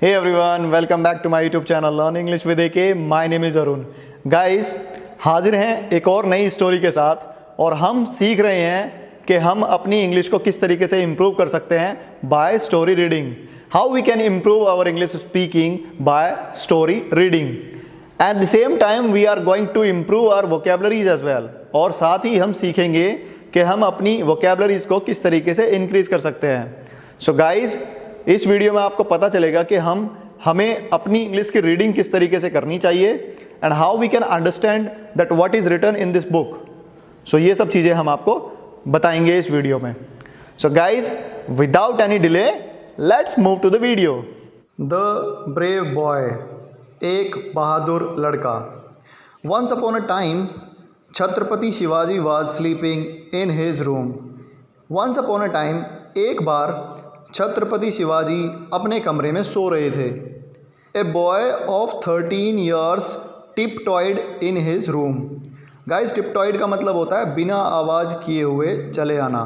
Hey everyone, welcome back to my YouTube channel Learn English with AK. My name is Arun. Guys, हाजिर हैं एक और नई story के साथ और हम सीख रहे हैं कि हम अपनी इंग्लिश को किस तरीके से इम्प्रूव कर सकते हैं by story reading. How we can improve our English speaking by story reading. At the same time we are going to improve our vocabularies as well. और साथ ही हम सीखेंगे कि हम अपनी वोकेबलरीज को किस तरीके से इंक्रीज कर सकते हैं. सो गाइज, इस वीडियो में आपको पता चलेगा कि हमें अपनी इंग्लिश की रीडिंग किस तरीके से करनी चाहिए and how we can understand that what is written in this book. So ये सब चीज़ें हम आपको बताएंगे इस वीडियो में. So guys, without any delay let's move to the video. The brave boy, एक बहादुर लड़का. Once upon a time Chhatrapati Shivaji was sleeping in his room. Once upon a time, एक बार छत्रपति शिवाजी अपने कमरे में सो रहे थे. A boy of 13 years tiptoed in his room. Guys, tiptoed का मतलब होता है बिना आवाज़ किए हुए चले आना.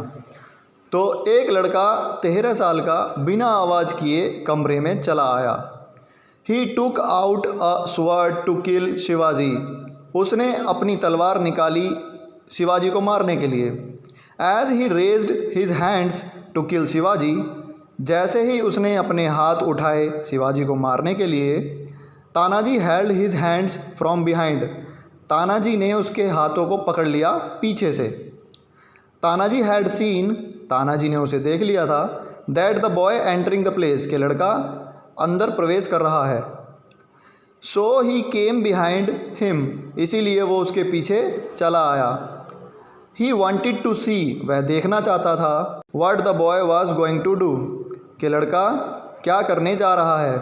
तो एक लड़का 13 साल का बिना आवाज़ किए कमरे में चला आया. He took out a sword to kill Shivaji. उसने अपनी तलवार निकाली शिवाजी को मारने के लिए. As he raised his hands to kill Shivaji, जैसे ही उसने अपने हाथ उठाए शिवाजी को मारने के लिए, Tanaji held his hands from behind. Tanaji ने उसके हाथों को पकड़ लिया पीछे से. तानाजी हैड सीन, तानाजी ने उसे देख लिया था, that the boy entering the place, के लड़का अंदर प्रवेश कर रहा है. सो ही केम बिहाइंड हिम, इसीलिए वो उसके पीछे चला आया. ही वॉन्टेड टू सी, वह देखना चाहता था, what the boy was going to do, कि लड़का क्या करने जा रहा है.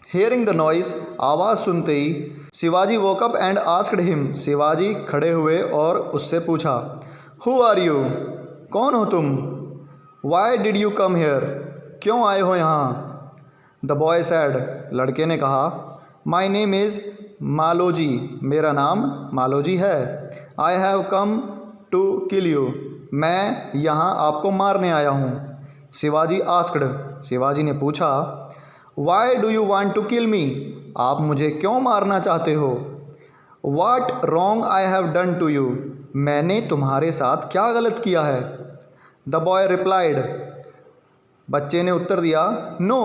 हेयरिंग द नॉइस, आवाज़ सुनते ही, Shivaji woke up and asked him, Shivaji खड़े हुए और उससे पूछा, हु आर यू, कौन हो तुम. Why did you come here, क्यों आए हो यहाँ. द बॉय सैड, लड़के ने कहा, माई नेम इज़ मालोजी, मेरा नाम मालोजी है. I have come to kill you, मैं यहाँ आपको मारने आया हूँ. शिवाजी आस्क्ड, शिवाजी ने पूछा, why do you want to kill me, आप मुझे क्यों मारना चाहते हो. What wrong I have done to you, मैंने तुम्हारे साथ क्या गलत किया है. द बॉय रिप्लाइड, बच्चे ने उत्तर दिया, no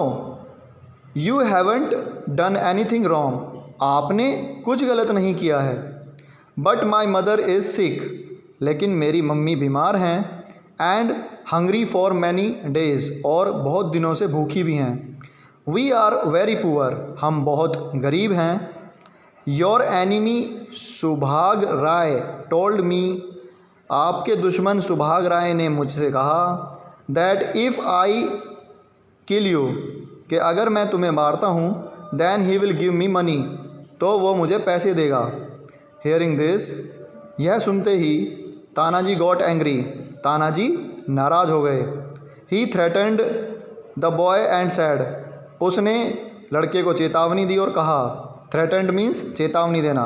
you haven't done anything wrong, आपने कुछ गलत नहीं किया है. But my mother is sick, लेकिन मेरी मम्मी बीमार हैं. And hungry for many days, और बहुत दिनों से भूखी भी हैं. वी आर वेरी पुअर, हम बहुत गरीब हैं. Your enemy Subhag Rai told me, आपके दुश्मन सुभाग राय ने मुझसे कहा, that if I kill you, कि अगर मैं तुम्हें मारता हूँ, then he will give me money, तो वो मुझे पैसे देगा. हेयरिंग दिस, यह सुनते ही, तानाजी गॉट एंग्री, तानाजी नाराज़ हो गए. He threatened the boy and said, उसने लड़के को चेतावनी दी और कहा, थ्रेटन्ड मीन्स चेतावनी देना,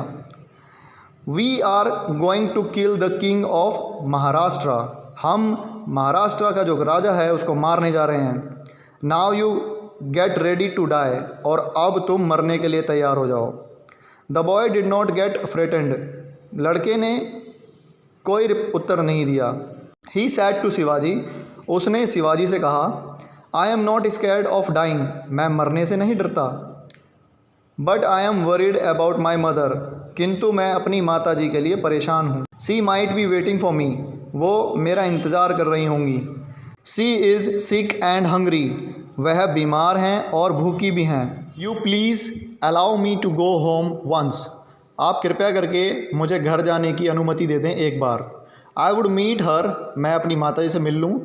we are going to kill the king of Maharashtra, हम महाराष्ट्र का जो राजा है उसको मारने जा रहे हैं. Now you get ready to die, और अब तुम मरने के लिए तैयार हो जाओ. The boy did not get frightened, लड़के ने कोई उत्तर नहीं दिया. ही सैड टू शिवाजी, उसने शिवाजी से कहा, I am not scared of dying, मैं मरने से नहीं डरता. But I am worried about my mother, किंतु मैं अपनी माता जी के लिए परेशान हूँ. She might be waiting for me, वो मेरा इंतज़ार कर रही होंगी. She is sick and hungry, वह बीमार हैं और भूखी भी हैं. You please allow me to go home once, आप कृपया करके मुझे घर जाने की अनुमति दे दें एक बार. आई वुड मीट हर, मैं अपनी माता जी से मिल लूँ.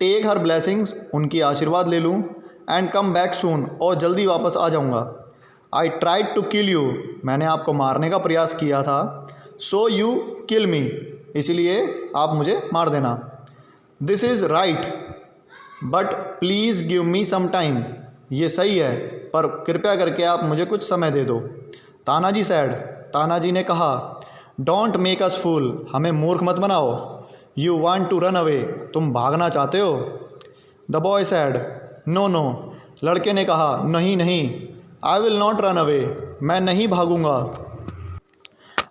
टेक हर ब्लेसिंग्स, उनकी आशीर्वाद ले लूँ. एंड कम बैक सून, और जल्दी वापस आ जाऊँगा. I tried to kill you, मैंने आपको मारने का प्रयास किया था. सो यू किल मी, इसलिए आप मुझे मार देना. This is right, but please give me some time, ये सही है, पर कृपया करके आप मुझे कुछ समय दे दो. तानाजी सैड, तानाजी ने कहा, डोंट मेक अस फूल, हमें मूर्ख मत बनाओ. You want to run away, तुम भागना चाहते हो. The boy said, no no लड़के ने कहा, नहीं नहीं, I will not run away, मैं नहीं भागूंगा।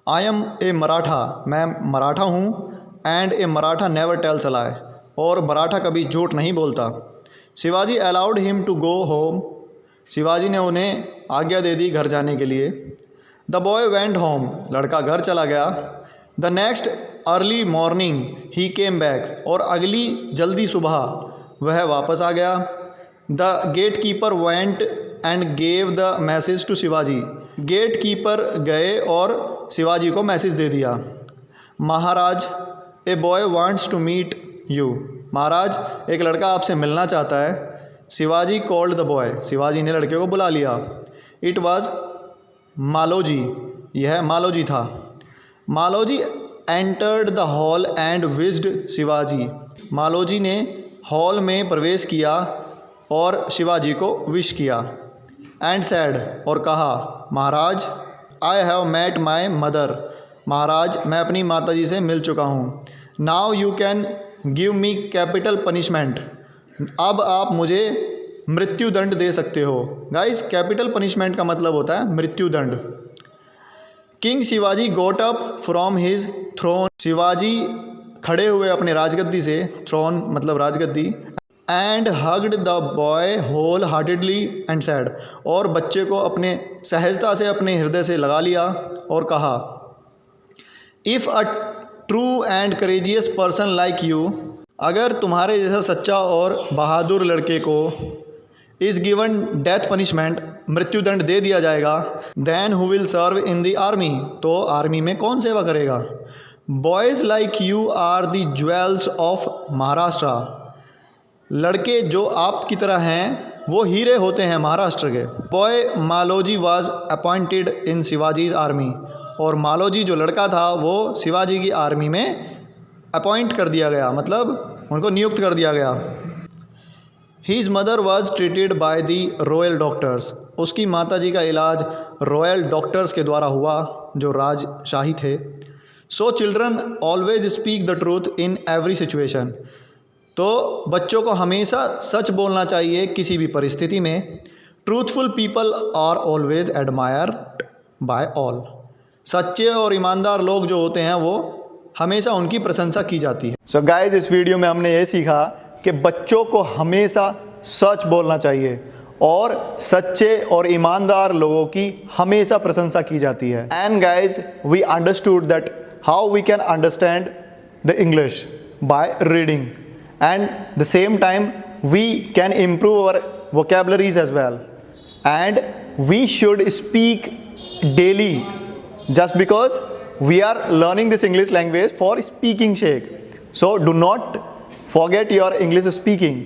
आई एम ए मराठा, मैं मराठा हूँ। And a Maratha never tells a lie, और मराठा कभी झूठ नहीं बोलता। Shivaji allowed him to go home, Shivaji ने उन्हें आज्ञा दे दी घर जाने के लिए। द बॉय वेंट होम, लड़का घर चला गया। The next early morning he came back, और अगली जल्दी सुबह वह वापस आ गया। The gate keeper went and gave the message to Shivaji, gate keeper गए और शिवाजी को मैसेज दे दिया। Maharaj, a boy wants to meet you, Maharaj एक लड़का आपसे मिलना चाहता है। Shivaji called the boy, Shivaji ने लड़के को बुला लिया। इट वॉज मालोजी, यह मालोजी था। Maloji entered the hall and wished Shivaji, Maloji ने हॉल में प्रवेश किया और शिवाजी को विश किया। एंड सैड, और कहा, Maharaj I have met my mother, Maharaj मैं अपनी माताजी से मिल चुका हूँ। Now you can give me capital punishment, अब आप मुझे मृत्यु दंड दे सकते हो। गाइस, कैपिटल पनिशमेंट का मतलब होता है मृत्यु दंड। King Shivaji got up from his throne, Shivaji खड़े हुए अपने राजगद्दी से, थ्रोन मतलब राजगद्दी। And hugged the boy wholeheartedly and said, और बच्चे को अपने सहजता से अपने हृदय से लगा लिया और कहा, if a true and courageous person like you, अगर तुम्हारे जैसा सच्चा और बहादुर लड़के को इज़ गिवन डेथ पनिशमेंट, मृत्युदंड दे दिया जाएगा, then who will serve in the army, तो आर्मी में कौन सेवा करेगा। Boys like you are the jewels of Maharashtra, लड़के जो आपकी तरह हैं वो हीरे होते हैं महाराष्ट्र के। Boy Maloji was appointed in Shivaji's army, और मालोजी जो लड़का था वो शिवाजी की आर्मी में अपॉइंट कर दिया गया, मतलब उनको नियुक्त कर दिया गया। His mother was treated by the royal doctors, उसकी माताजी का इलाज रॉयल डॉक्टर्स के द्वारा हुआ जो राजशाही थे। So children always speak the truth in every situation, तो बच्चों को हमेशा सच बोलना चाहिए किसी भी परिस्थिति में। Truthful people are always admired by all, सच्चे और ईमानदार लोग जो होते हैं वो हमेशा उनकी प्रशंसा की जाती है। सो गाइस, इस वीडियो में हमने ये सीखा कि बच्चों को हमेशा सच बोलना चाहिए और सच्चे और ईमानदार लोगों की हमेशा प्रशंसा की जाती है। And guys, we understood that how we can understand the English by reading, and the same time we can improve our vocabularies as well, and we should speak daily just because we are learning this English language for speaking sake. So do not forget your English speaking,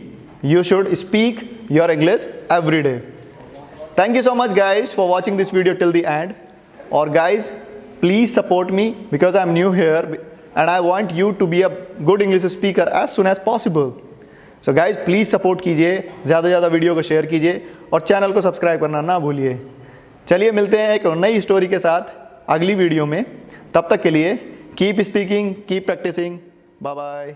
you should speak your English every day. Thank you so much guys for watching this video till the end, or guys please support me because I am new here and I want you to be a good English speaker as soon as possible. So guys please support कीजिए, ज़्यादा से ज़्यादा video को share कीजिए और channel को subscribe करना ना भूलिए। चलिए मिलते हैं एक नई स्टोरी के साथ अगली वीडियो में, तब तक के लिए keep speaking, keep practising, bye bye.